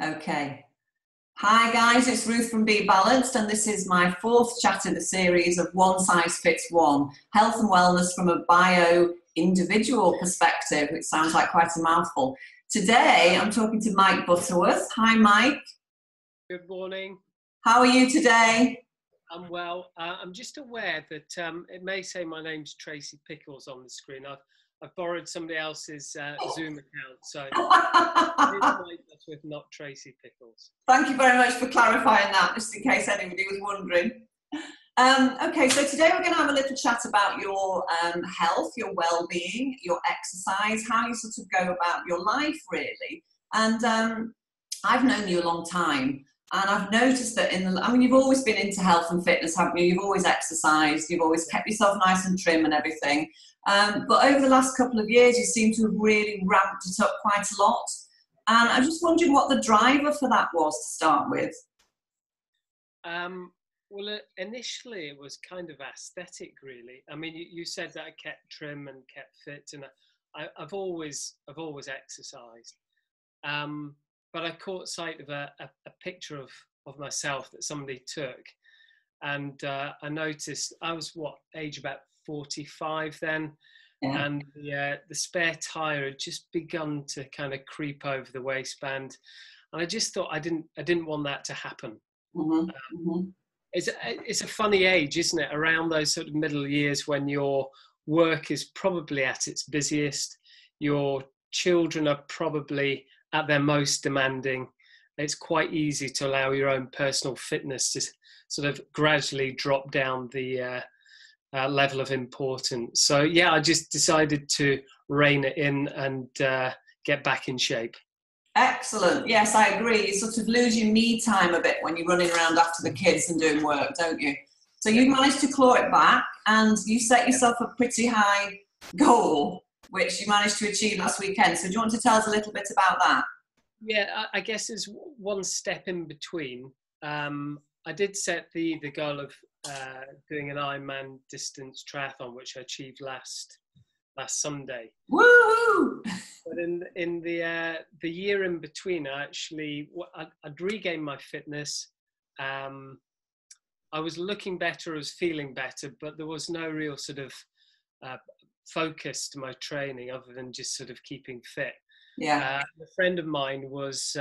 Okay. Hi guys, it's Ruth from Be Balanced, and this is my fourth chat in the series of One Size Fits One, health and wellness from a bio-individual perspective, which sounds like quite a mouthful. Today, I'm talking to Mike Butterworth. Hi, Mike. Good morning. How are you today? I'm well. I'm just aware that it may say my name's Tracy Pickles on the screen. I've borrowed somebody else's Zoom account, so it's Mike Butterworth, not Tracy Pickles. Thank you very much for clarifying that, just in case anybody was wondering. Okay, so today we're going to have a little chat about your health, your well-being, your exercise, how you sort of go about your life, really. And I've known you a long time, and I've noticed that you've always been into health and fitness, haven't you? You've always exercised, you've always kept yourself nice and trim and everything. But over the last couple of years, you seem to have really ramped it up quite a lot. And I'm just wondering what the driver for that was to start with. Well, initially it was kind of aesthetic, really. I mean, you said that I kept trim and kept fit, and I've always exercised. But I caught sight of a picture of myself that somebody took, and I noticed I was age about 45 then, yeah. And the spare tire had just begun to kind of creep over the waistband, and I just thought I didn't want that to happen. Mm-hmm. It's a funny age, isn't it? Around those sort of middle years when your work is probably at its busiest, your children are probably at their most demanding. It's quite easy to allow your own personal fitness to sort of gradually drop down the level of importance. So yeah, I just decided to rein it in and get back in shape. Excellent. Yes, I agree. You sort of lose your me time a bit when you're running around after the kids and doing work, don't you? So you managed to claw it back, and you set yourself a pretty high goal, which you managed to achieve last weekend. So do you want to tell us a little bit about that? Yeah, I guess there's one step in between. I did set the goal of doing an Ironman distance triathlon, which I achieved last Sunday. Woo! But in the year in between, I'd regained my fitness. I was looking better, I was feeling better, but there was no real sort of focus to my training other than just sort of keeping fit. Yeah. A friend of mine was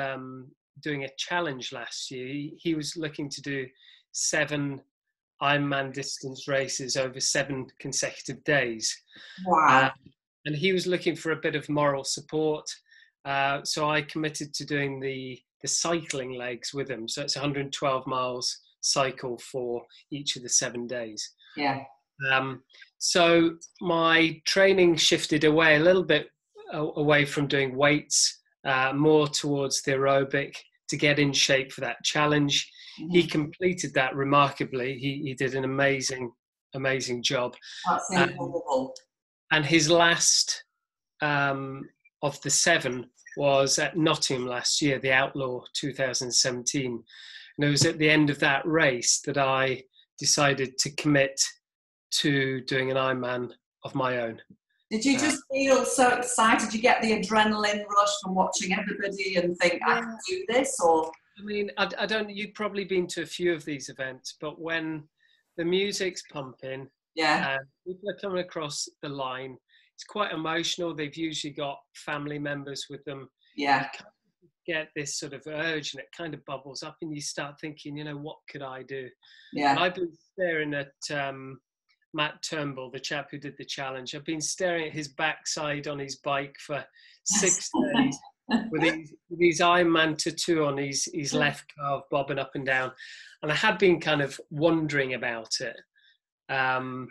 doing a challenge last year. He was looking to do 7 Ironman distance races over 7 consecutive days. Wow. And he was looking for a bit of moral support. So I committed to doing the cycling legs with him. So it's 112 miles cycle for each of the 7 days. Yeah. So my training shifted away a little bit away from doing weights, more towards the aerobic to get in shape for that challenge. Mm-hmm. He completed that remarkably. He did an amazing job. That's incredible. And his last of the 7 was at Nottingham last year, the Outlaw 2017. And it was at the end of that race that I decided to commit to doing an Ironman of my own. Did you just feel so excited? Did you get the adrenaline rush from watching everybody and think, I can do this? Or I mean, I don't. You've probably been to a few of these events, but when the music's pumping, people are coming across the line, it's quite emotional. They've usually got family members with them. Yeah. You kind of get this sort of urge, and it kind of bubbles up, and you start thinking, what could I do? Yeah. And I've been staring at Matt Turnbull, the chap who did the challenge. I've been staring at his backside on his bike for 6 days with his Ironman tattoo on his left calf bobbing up and down. And I had been kind of wondering about it. And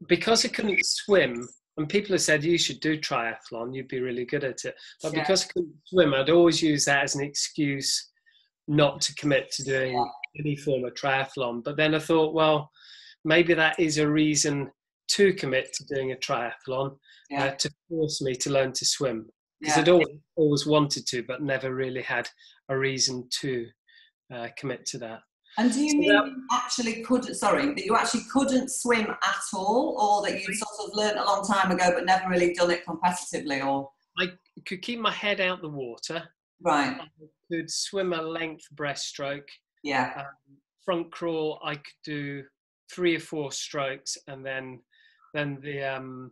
because I couldn't swim, and people have said, you should do triathlon, you'd be really good at it. But because I couldn't swim, I'd always use that as an excuse not to commit to doing any form of triathlon. But then I thought, well, maybe that is a reason to commit to doing a triathlon, to force me to learn to swim. Because I'd always wanted to, but never really had a reason to commit to that. And do you mean you actually couldn't swim at all, or that you sort of learned a long time ago but never really done it competitively? Or I could keep my head out the water. Right. I could swim a length breaststroke. Yeah. Front crawl, I could do 3 or 4 strokes, and then the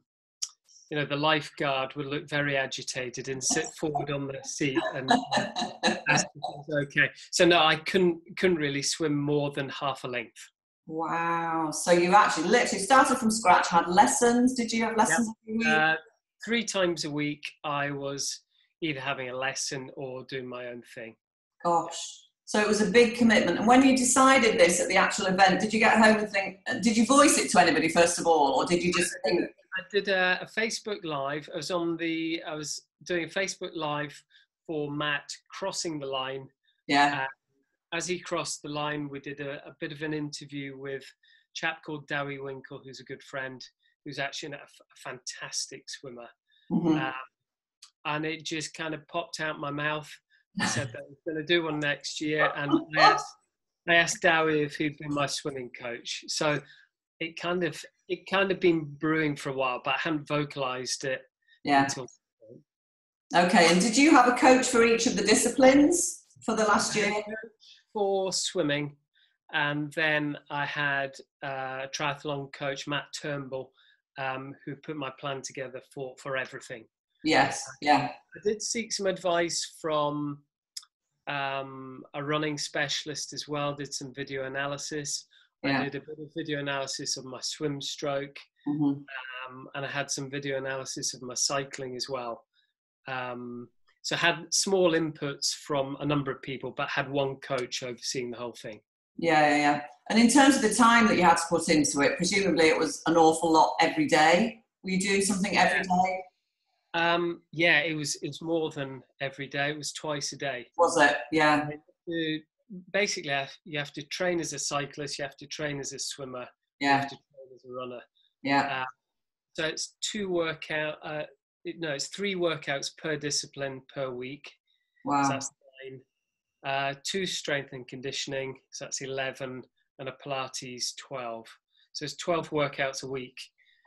the lifeguard would look very agitated and sit forward on the seat and ask if it was okay. So no, I couldn't really swim more than half a length. Wow. So you actually literally started from scratch, had lessons. Did you have lessons every week? 3 times a week, I was either having a lesson or doing my own thing. Gosh. So it was a big commitment. And when you decided this at the actual event, did you get home and think, did you voice it to anybody first of all, or did you just think? I did a Facebook Live. I was doing a Facebook Live for Matt crossing the line. Yeah. As he crossed the line, we did a bit of an interview with a chap called Dowie Winkle, who's a good friend, who's actually a fantastic swimmer. Mm-hmm. And it just kind of popped out my mouth. I said that I was going to do one next year, and I asked Dowie if he'd been my swimming coach. So it kind of been brewing for a while, but I hadn't vocalized it until. Okay, and did you have a coach for each of the disciplines for the last year? For swimming, and then I had a triathlon coach, Matt Turnbull, who put my plan together for everything. Yes, yeah. I did seek some advice from a running specialist as well, did some video analysis. Yeah. I did a bit of video analysis of my swim stroke, Mm-hmm. And I had some video analysis of my cycling as well. So I had small inputs from a number of people, but had one coach overseeing the whole thing. Yeah. And in terms of the time that you had to put into it, presumably it was an awful lot every day. Were you doing something every day? Yeah, it was more than every day. It was twice a day. Was it? Yeah. Basically, you have to train as a cyclist, you have to train as a swimmer, Yeah. you have to train as a runner. Yeah. So it's 3 workouts per discipline per week. Wow. So that's 9. 2 strength and conditioning, so that's 11, and a Pilates 12. So it's 12 workouts a week.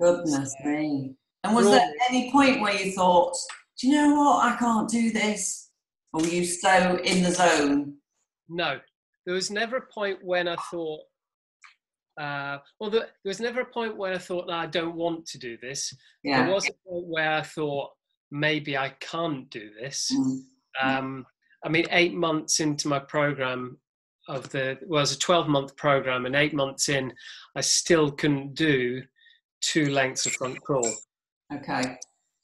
Goodness me. And was there any point where you thought, do you know what, I can't do this? Or were you so in the zone? No, there was never a point when I thought, there was never a point where I thought, no, I don't want to do this. Yeah. There was a point where I thought, maybe I can't do this. Mm. 8 months into my program it was a 12-month program, and 8 months in, I still couldn't do 2 lengths of front crawl. Okay.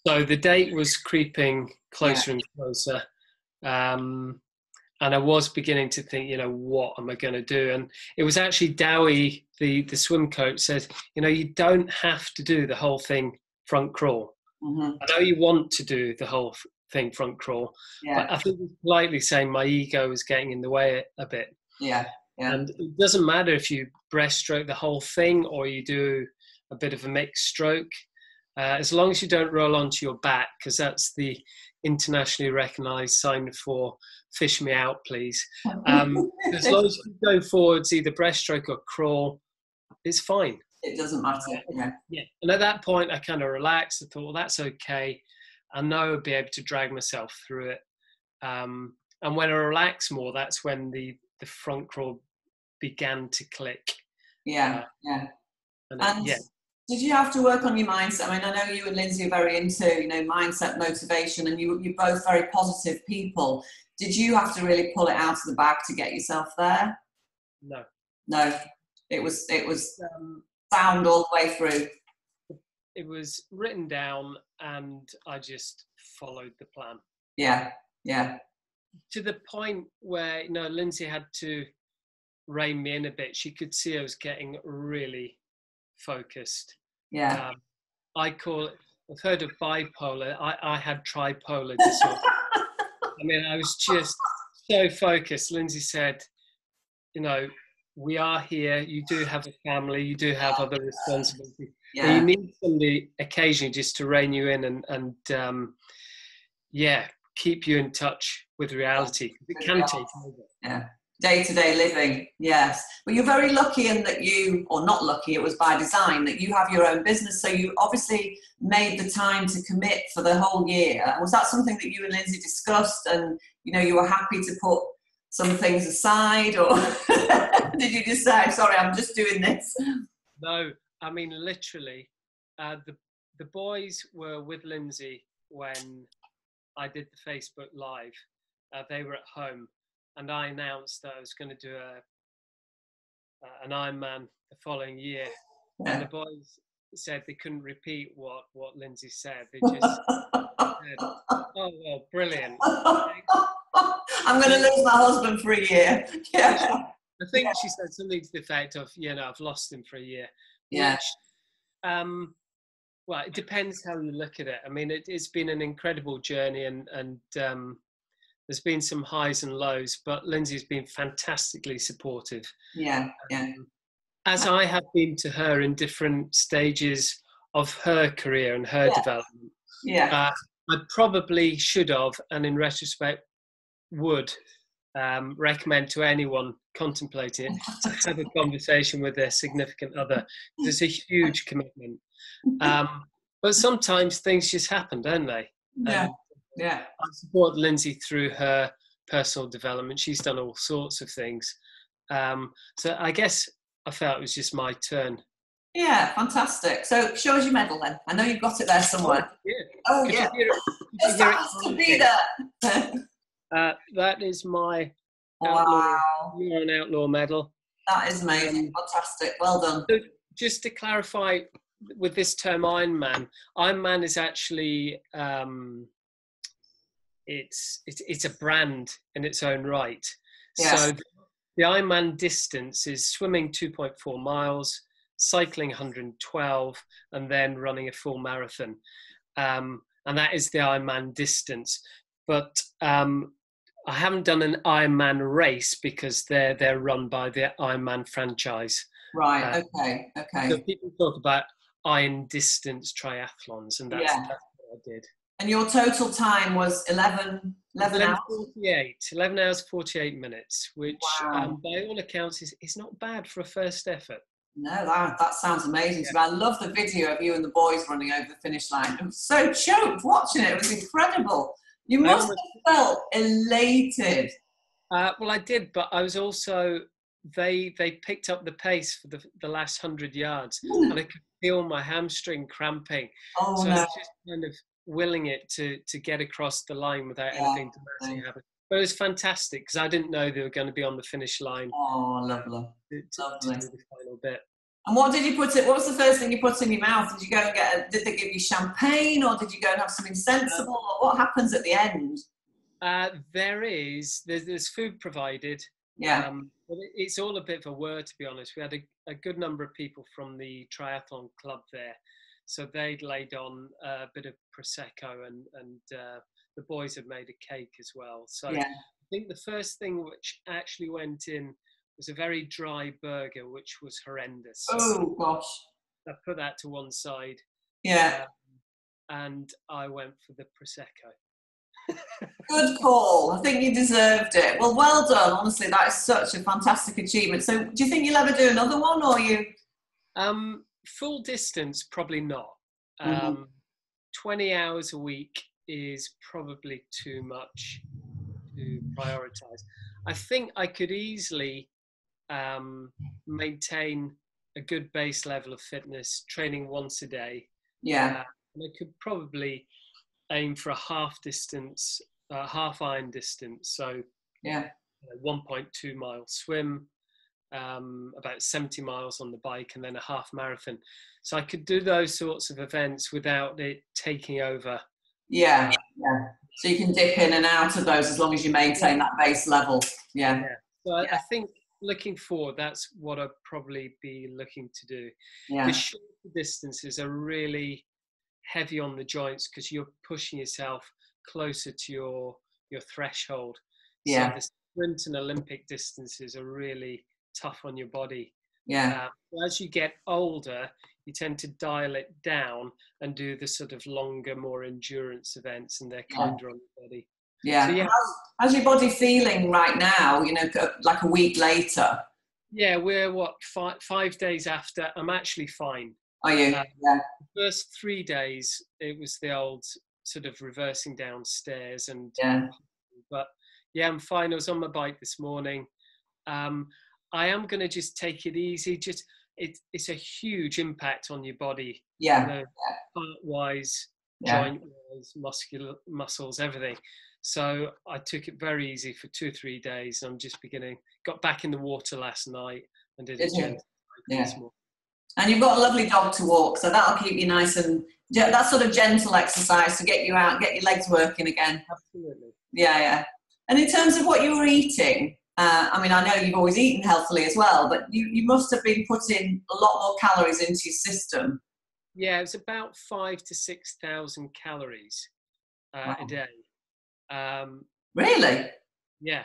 So the date was creeping closer and closer. And I was beginning to think, what am I going to do? And it was actually Dowie, the swim coach, said, you don't have to do the whole thing front crawl. Mm-hmm. I know you want to do the whole thing front crawl, but I think it's politely saying my ego was getting in the way a bit. Yeah. And it doesn't matter if you breaststroke the whole thing or you do a bit of a mixed stroke, as long as you don't roll onto your back, because that's the internationally recognized sign for fish me out, please. As long as you go forwards, either breaststroke or crawl, it's fine. It doesn't matter. Yeah. And at that point, I kind of relaxed. I thought, well, that's okay. I know I'll be able to drag myself through it. And when I relax more, that's when the front crawl began to click. Yeah. And did you have to work on your mindset? I know you and Lindsay are very into, mindset, motivation, and you're both very positive people. Did you have to really pull it out of the bag to get yourself there? No. It was sound all the way through. It was written down, and I just followed the plan. Yeah. To the point where, Lindsay had to rein me in a bit. She could see I was getting really focused. Yeah. I've heard of bipolar. I had tripolar disorder. I was just so focused. Lindsay said, we are here. You do have a family. You do have other responsibilities. Yeah. And you need somebody occasionally just to rein you in and keep you in touch with reality. It can take over. Yeah. Day-to-day living, yes. But you're very lucky in that you, or not lucky, it was by design, that you have your own business. So you obviously made the time to commit for the whole year. Was that something that you and Lindsay discussed, and you were happy to put some things aside, or did you just say, sorry, I'm just doing this? No, I mean, literally, the boys were with Lindsay when I did the Facebook Live. They were at home, and I announced that I was going to do an Ironman the following year. Yeah. And the boys said they couldn't repeat what Lindsay said. They just said, "Oh, well, brilliant." I'm going to lose my husband for a year. Yeah. I think she said something to the effect of, I've lost him for a year. Yeah. Which, well, it depends how you look at it. I mean, it's been an incredible journey, and there's been some highs and lows, but Lindsay's been fantastically supportive. Yeah, yeah. As I have been to her in different stages of her career and her development. Yeah. I probably should have, and in retrospect would recommend to anyone contemplating it to have a conversation with their significant other. It's a huge commitment. But sometimes things just happen, don't they? Yeah. Yeah. I support Lindsay through her personal development. She's done all sorts of things. So I guess I felt it was just my turn. Yeah, fantastic. So show us your medal then. I know you've got it there somewhere. Oh, yeah. It has to be there. That is my You're an Outlaw medal. That is amazing. Fantastic. Well done. So just to clarify, with this term Ironman is actually it's a brand in its own right. Yes. So the Ironman distance is swimming 2.4 miles, cycling 112, and then running a full marathon. And that is the Ironman distance. But I haven't done an Ironman race because they're run by the Ironman franchise. Right. Okay. So people talk about iron distance triathlons, and that's what I did. And your total time was 11 hours? 11 hours, 48 minutes, which by all accounts is not bad for a first effort. No, that sounds amazing. Yeah. I love the video of you and the boys running over the finish line. I was so choked watching it. It was incredible. You must have felt elated. Well, I did, but I was also, they picked up the pace for the last 100 yards, and I could feel my hamstring cramping. Oh, so no. I was just kind of willing it to get across the line without anything dramatic happening. But it was fantastic because I didn't know they were going to be on the finish line. Oh, lovely. To do the final bit. And what did you put it? What was the first thing you put in your mouth? Did you go and did they give you champagne, or did you go and have something sensible? What happens at the end? There's food provided. Yeah. But it's all a bit of a whir, to be honest. We had a good number of people from the triathlon club there, so they'd laid on a bit of prosecco, and the boys had made a cake as well. So I think the first thing which actually went in was a very dry burger, which was horrendous. Oh, gosh. I put that to one side. Yeah. And I went for the prosecco. Good call. I think you deserved it. Well done. Honestly, that is such a fantastic achievement. So do you think you'll ever do another one, or you? Full distance, probably not. 20 hours a week is probably too much to prioritize. I think I could easily maintain a good base level of fitness, training once a day. Yeah. And I could probably aim for a half iron distance. So 1.2 mile swim, about 70 miles on the bike, and then a half marathon. So I could do those sorts of events without it taking over. Yeah. So you can dip in and out of those as long as you maintain that base level. Yeah. So I think looking forward, that's what I'd probably be looking to do. Yeah. The shorter distances are really heavy on the joints because you're pushing yourself closer to your threshold. Yeah. So the sprint and Olympic distances are really tough on your body. Yeah. As you get older, you tend to dial it down and do the sort of longer, more endurance events, and they're kinder on the body. Yeah. So yeah, how's your body feeling right now, you know, like a week later? yeah, we're what, 5 days after. I'm actually fine. Are you? Uh, Yeah. the first 3 days, it was the old sort of reversing downstairs, and Yeah. but yeah, I'm fine. I was on my bike this morning. I am going to just take it easy. Just it's a huge impact on your body, Yeah. part-wise, Yeah. joint-wise, muscles, everything. So I took it very easy for 2 or 3 days. I'm just got back in the water last night and did a gentle Yeah. this morning. And you've got a lovely dog to walk, so that'll keep you nice, and that sort of gentle exercise to get you out, get your legs working again. Absolutely. Yeah, yeah. And in terms of what you were eating, I mean, I know you've always eaten healthily as well, but you must have been putting a lot more calories into your system. Yeah, it's about 5,000 to 6,000 calories Wow. a day. Really? Yeah.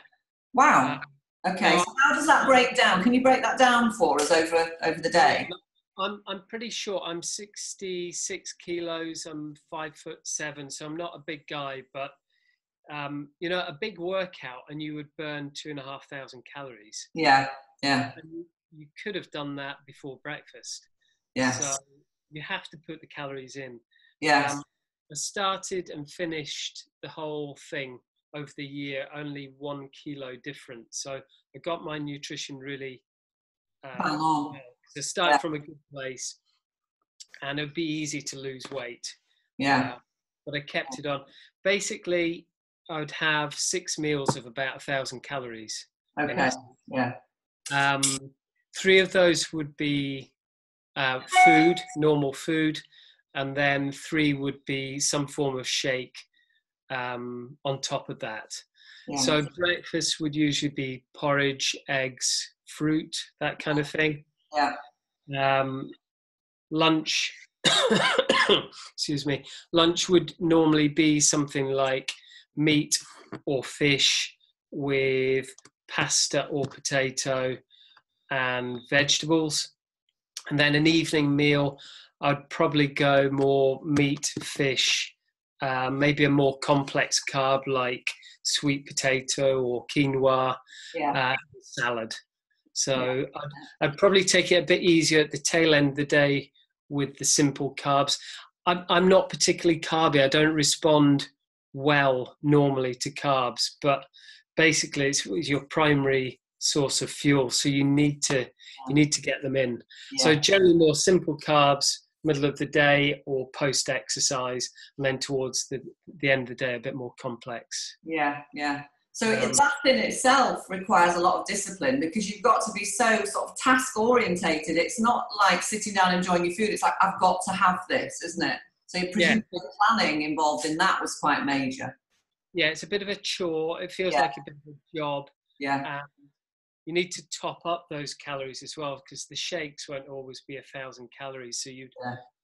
Wow. Okay, so how does that break down? Can you break that down for us over the day? I'm pretty sure I'm 66 kilos. I'm 5'7", so I'm not a big guy. But you know, a big workout, and you would burn 2,500 calories. Yeah, yeah. And you could have done that before breakfast. Yes. So you have to put the calories in. Yes. I started and finished the whole thing over the year, only 1 kilo different. So I got my nutrition really to start from a good place, and it'd be easy to lose weight. Yeah. But I kept it on. Basically, I would have 6 meals of about 1,000 calories. Okay. Yeah. 3 of those would be food, normal food, and then 3 would be some form of shake on top of that. Yeah. So breakfast would usually be porridge, eggs, fruit, that kind of thing. Yeah. Lunch, excuse me, lunch would normally be something like meat or fish with pasta or potato and vegetables. And then an evening meal, I'd probably go more meat, fish, maybe a more complex carb like sweet potato or quinoa, salad. So I'd probably take it a bit easier at the tail end of the day with the simple carbs. I'm not particularly carby. I don't respond well normally to carbs, but basically it's your primary source of fuel, so you need to get them in. So generally more simple carbs middle of the day or post exercise, and then towards the end of the day a bit more complex. So that in itself requires a lot of discipline, because you've got to be so sort of task orientated. It's not like sitting down enjoying your food. It's like, I've got to have this, isn't it? So presumably the planning involved in that was quite major. Yeah, it's a bit of a chore. It feels like a bit of a job. You need to top up those calories as well, because the shakes won't always be 1,000 calories. So you'd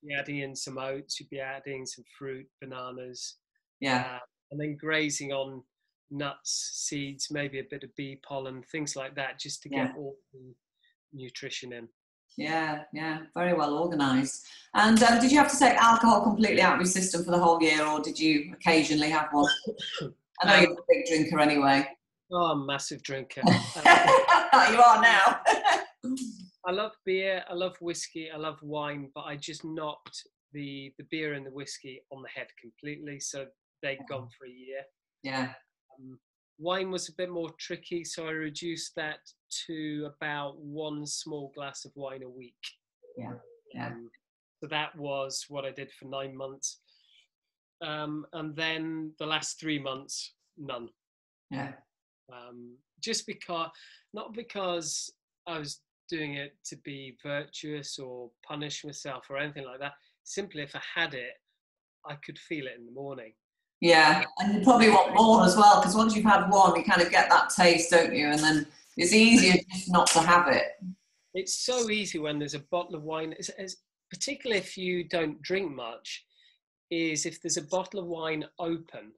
be adding in some oats, you'd be adding some fruit, bananas, and then grazing on nuts, seeds, maybe a bit of bee pollen, things like that, just to get all the nutrition in. Very well organised. And did you have to take alcohol completely out of your system for the whole year, or did you occasionally have one? I know you're a big drinker anyway. Oh, I'm a massive drinker. You are now. I love beer, I love whiskey, I love wine, but I just knocked the beer and the whiskey on the head completely, so they'd gone for a year. Wine was a bit more tricky, so I reduced that to about 1 small glass of wine a week. So that was what I did for 9 months. And then the last 3 months, none. Just not because I was doing it to be virtuous or punish myself or anything like that. Simply, if I had it, I could feel it in the morning. And you probably want more as well, because once you've had one, you kind of get that taste, don't you? And then it's easier just not to have it. It's so easy when there's a bottle of wine, particularly if you don't drink much, is if there's a bottle of wine open,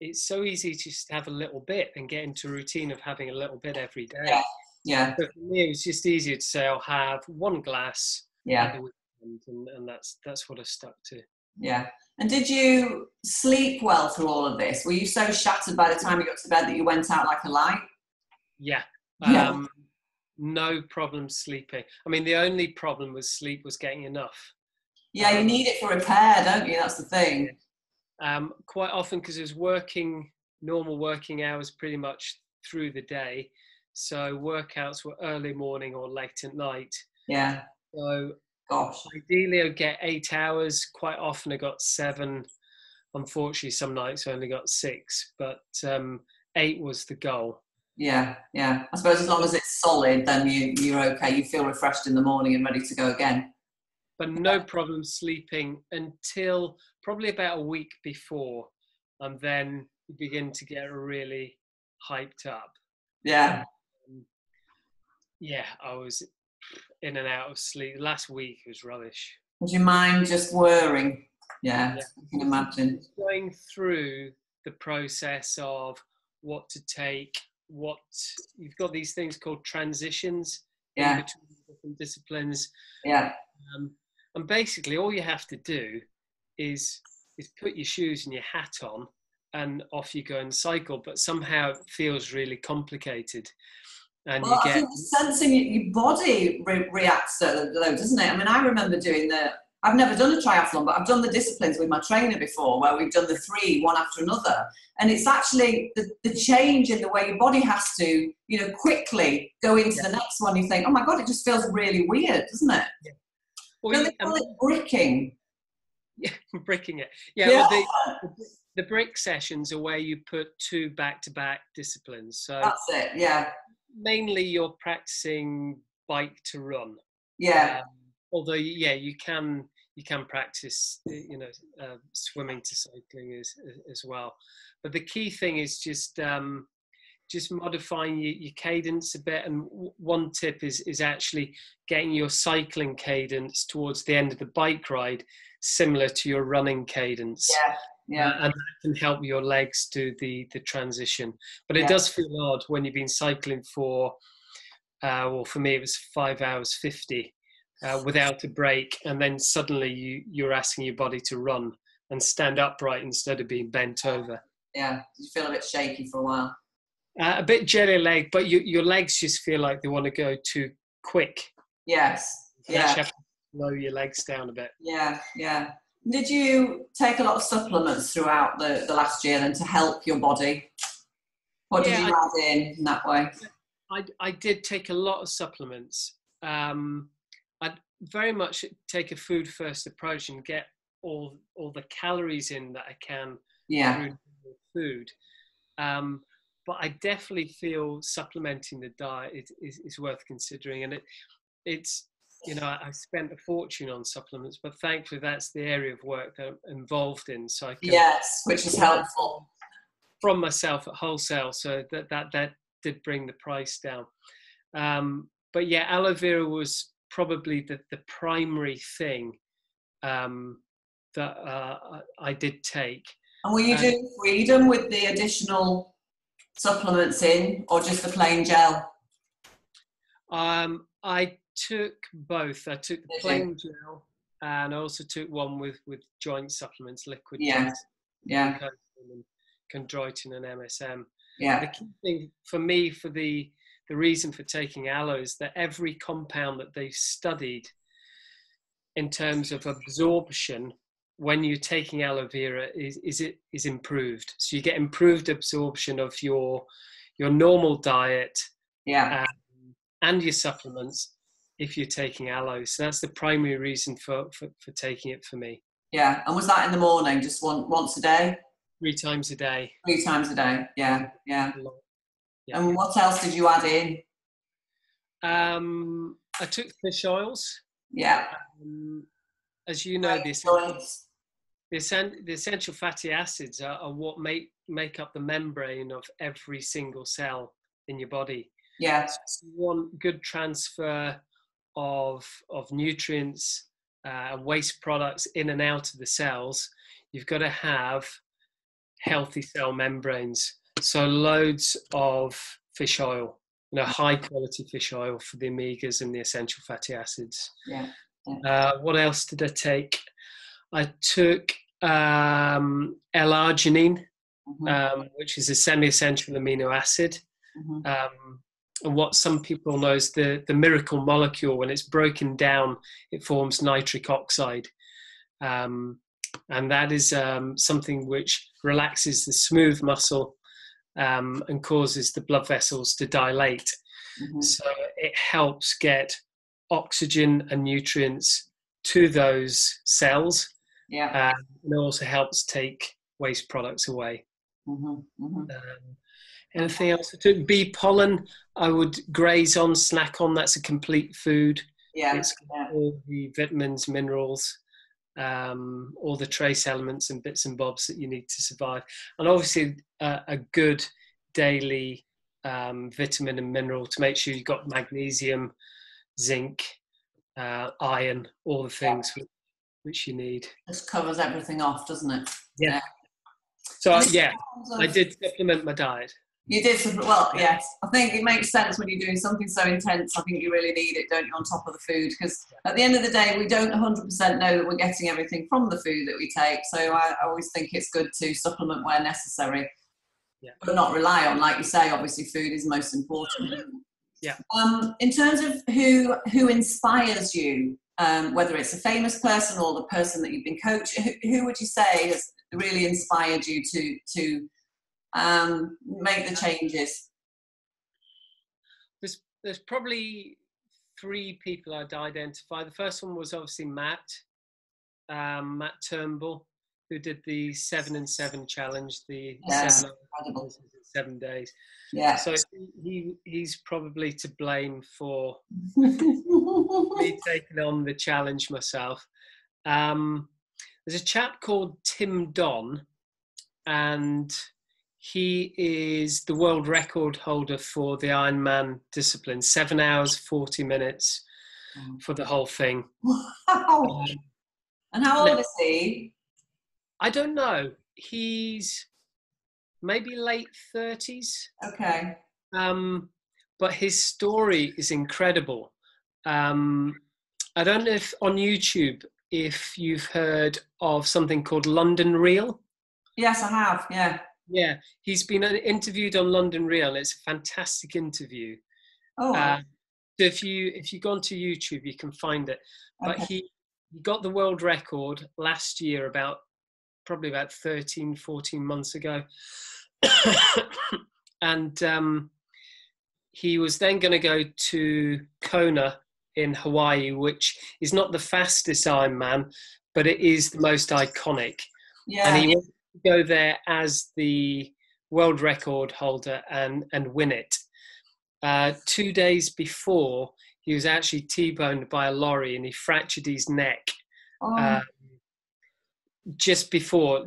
it's so easy to just have a little bit and get into a routine of having a little bit every day. So for me, it was just easier to say I'll have 1 glass at the weekend, and that's what I stuck to. And did you sleep well through all of this? Were you so shattered by the time you got to bed that you went out like a light? Yeah. Yeah. No problem sleeping. I mean, the only problem with sleep was getting enough. Yeah, you need it for repair, don't you? That's the thing. Quite often, because it was normal working hours pretty much through the day. So workouts were early morning or late at night. Yeah. So gosh, ideally I'd get 8 hours. Quite often I got 7. Unfortunately, some nights I only got 6, but 8 was the goal. Yeah. I suppose as long as it's solid, then you're okay. You feel refreshed in the morning and ready to go again. But no problem sleeping until probably about a week before, and then you begin to get really hyped up. Yeah. Yeah, I was in and out of sleep. Last week was rubbish. Was your mind just whirring? Yeah. I can imagine. Going through the process of what to take, you've got these things called transitions in between different disciplines. Yeah. And basically all you have to do is put your shoes and your hat on and off you go and cycle, but somehow it feels really complicated. And I think the sensing your body reacts to those, doesn't it? I mean, I remember I've never done a triathlon, but I've done the disciplines with my trainer before, where we've done the 3 one after another. And it's actually the change in the way your body has to, quickly go into the next one. You think, oh my God, it just feels really weird, doesn't it? Yeah. Well, they call it bricking. Yeah, bricking it. Yeah. Well, the brick sessions are where you put 2 back-to-back disciplines. So that's it. Yeah. Mainly you're practicing bike to run. Yeah. Although, you can practice, swimming to cycling as well. But the key thing is just modifying your cadence a bit. And one tip is actually getting your cycling cadence towards the end of the bike ride similar to your running cadence. Yeah. And that can help your legs do the transition. But it does feel odd when you've been cycling for, for me it was 5 hours 50 without a break, and then suddenly you're asking your body to run and stand upright instead of being bent over. Yeah, you feel a bit shaky for a while. A bit jelly leg, but your legs just feel like they want to go too quick. Yes. You have to slow your legs down a bit. Yeah. Did you take a lot of supplements throughout the last year then to help your body? What did you add in that way? I did take a lot of supplements. I'd very much take a food first approach and get all the calories in that I can through food. But I definitely feel supplementing the diet is worth considering. And it's I spent a fortune on supplements, but thankfully that's the area of work that I'm involved in. So I can, which is helpful. From myself at wholesale, so that did bring the price down. But yeah, aloe vera was probably the primary thing that I did take. And were you doing Freedom with the additional supplements in, or just the plain gel? I took both. I took the plain gel, and I also took one with joint supplements, liquid joints. Yeah. Chondroitin and MSM. Yeah. The key thing for me, for the reason for taking aloe, is that every compound that they've studied in terms of absorption when you're taking aloe vera is improved. So you get improved absorption of your normal diet and your supplements if you're taking aloe. So that's the primary reason for taking it for me. Yeah. And was that in the morning, just once a day? 3 times a day. 3 times a day. Yeah. And what else did you add in? I took fish oils. Yeah. As you know, the essential fatty acids are what make up the membrane of every single cell in your body. Yeah. So you want good transfer of nutrients and waste products in and out of the cells. You've got to have healthy cell membranes. So loads of fish oil, high quality fish oil for the omegas and the essential fatty acids. Yeah. What else did I take? I took L-arginine, Mm-hmm. which is a semi-essential amino acid. Mm-hmm. And what some people know is the miracle molecule. When it's broken down, it forms nitric oxide. And that is something which relaxes the smooth muscle and causes the blood vessels to dilate. Mm-hmm. So it helps get oxygen and nutrients to those cells. Yeah. And it also helps take waste products away. Mm-hmm. Mm-hmm. Anything else? Bee pollen, I would graze on, snack on. That's a complete food. Yeah. It's got all the vitamins, minerals, all the trace elements and bits and bobs that you need to survive. And obviously a good daily vitamin and mineral to make sure you've got magnesium, zinc, iron, all the things which you need. Just covers everything off, doesn't it? Yeah. So I did supplement my diet. You did, well, yes. I think it makes sense when you're doing something so intense. I think you really need it, don't you, on top of the food? Because at the end of the day, we don't 100% know that we're getting everything from the food that we take. So I always think it's good to supplement where necessary, but not rely on, like you say, obviously food is most important. Yeah. In terms of who inspires you, whether it's a famous person or the person that you've been coaching, who would you say has really inspired you to make the changes? There's probably three people I'd identify. The first one was obviously Matt Turnbull, who did the 7 and 7 challenge, the 7 days. Yeah. So he's probably to blame for me taking on the challenge myself. There's a chap called Tim Don, and he is the world record holder for the Ironman discipline, 7 hours, 40 minutes for the whole thing. Wow. And how old is he? I don't know. He's maybe late 30s. Okay. But his story is incredible. I don't know if on YouTube, if you've heard of something called London Reel. Yes, I have. Yeah. Yeah, he's been interviewed on London Reel, and it's a fantastic interview. Oh. So if you go onto YouTube, you can find it. But he got the world record last year, probably about 13, 14 months ago. And he was then going to go to Kona in Hawaii, which is not the fastest Ironman, but it is the most iconic. Yeah. And he wanted to go there as the world record holder and win it. 2 days before, he was actually T-boned by a lorry and he fractured his neck. Just before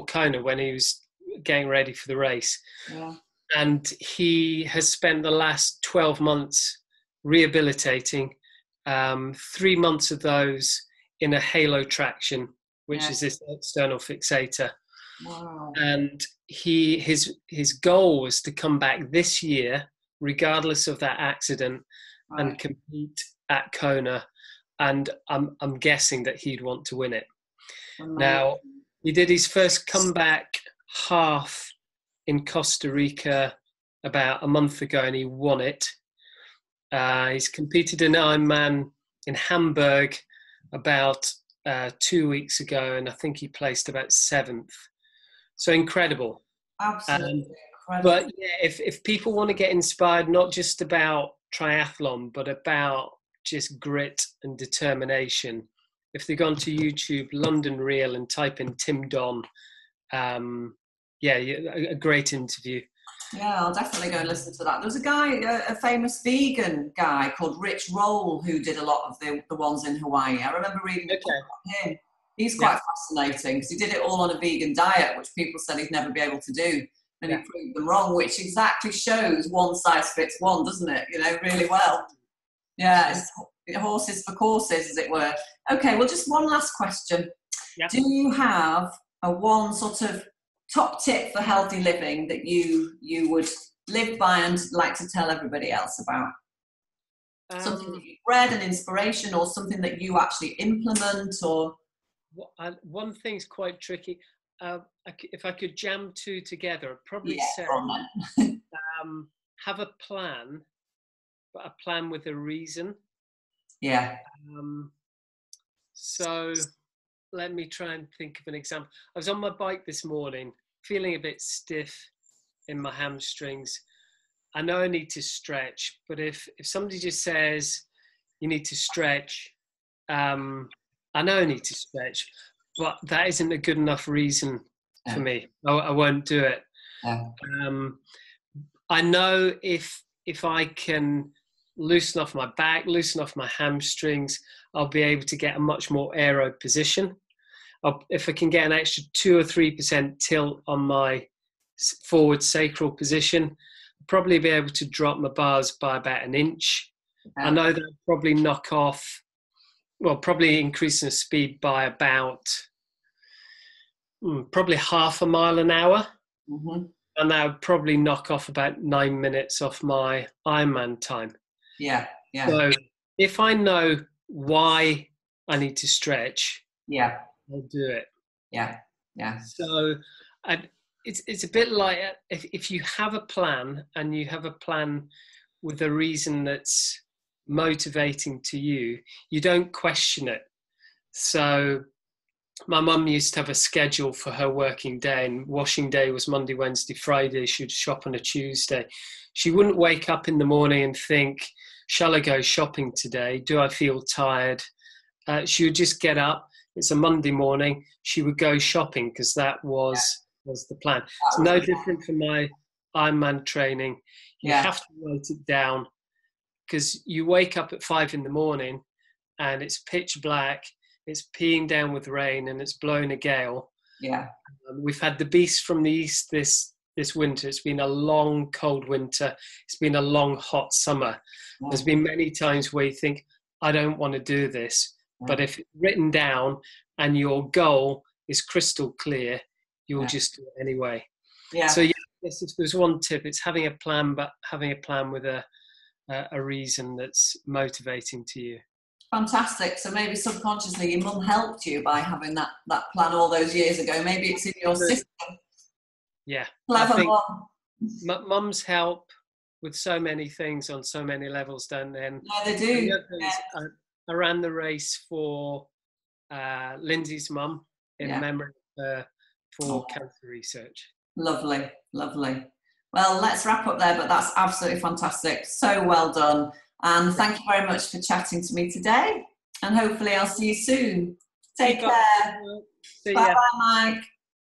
Kona, when he was getting ready for the race. Yeah. And he has spent the last 12 months rehabilitating, 3 months of those in a halo traction, which is this external fixator. Wow. And his goal was to come back this year, regardless of that accident, and compete at Kona. And I'm guessing that he'd want to win it. Amazing. Now, he did his first comeback half in Costa Rica about a month ago, and he won it. He's competed in Ironman in Hamburg about 2 weeks ago, and I think he placed about 7th. So incredible. Absolutely incredible. But yeah, if people want to get inspired, not just about triathlon, but about just grit and determination, if they go onto YouTube, London Reel, and type in Tim Don, a great interview. Yeah, I'll definitely go and listen to that. There was a guy, a famous vegan guy called Rich Roll, who did a lot of the ones in Hawaii. I remember reading about him. He's quite fascinating because he did it all on a vegan diet, which people said he'd never be able to do. And he proved them wrong, which exactly shows one size fits one, doesn't it? Really well. Yeah, it's horses for courses, as it were. Okay, well, just one last question. Yeah. Do you have a one sort of top tip for healthy living that you would live by and like to tell everybody else about? Something that you've read, an inspiration, or something that you actually implement, or... one thing's quite tricky. If I could jam two together, I'd probably Yeah, say have a plan, but a plan with a reason. Yeah. So let me try and think of an example. I was on my bike this morning, feeling a bit stiff in my hamstrings. I know I need to stretch, but if somebody just says you need to stretch, I know I need to stretch, but that isn't a good enough reason for me. I won't do it. I know if I can loosen off my back, loosen off my hamstrings, I'll be able to get a much more aero position. If I can get an extra 2 or 3% tilt on my forward sacral position, I'll probably be able to drop my bars by about an inch. I know that I'll probably knock off, probably increasing the speed by about probably half a mile an hour. Mm-hmm. And that would probably knock off about 9 minutes off my Ironman time. Yeah, yeah. So if I know why I need to stretch, yeah, I'll do it. Yeah, yeah. So it's a bit like if you have a plan and you have a plan with a reason that's motivating to you, you don't question it. So my mum used to have a schedule for her working day, and washing day was Monday, Wednesday, Friday. She'd shop on a Tuesday. She wouldn't wake up in the morning and think, shall I go shopping today? Do I feel tired? She would just get up. It's a Monday morning. She would go shopping because that was the plan. It's no different from my Ironman training. You have to write it down, because you wake up at 5 a.m. and it's pitch black. It's peeing down with rain and it's blowing a gale. Yeah. We've had the beast from the east this winter. It's been a long, cold winter. It's been a long, hot summer. Yeah. There's been many times where you think, I don't want to do this. Yeah. But if it's written down and your goal is crystal clear, you'll just do it anyway. Yeah. So yes, if there's one tip, it's having a plan, but having a plan with a reason that's motivating to you. Fantastic. So maybe subconsciously your mum helped you by having that plan all those years ago. Maybe it's in your system. Yeah. Clever mum. Mums help with so many things on so many levels, don't they? And yeah, they do. I ran the race for Lindsay's mum in memory of her for cancer research. Lovely, lovely. Well, let's wrap up there, but that's absolutely fantastic. So well done. And thank you very much for chatting to me today. And hopefully I'll see you soon. Take care. See ya. Bye-bye, Mike.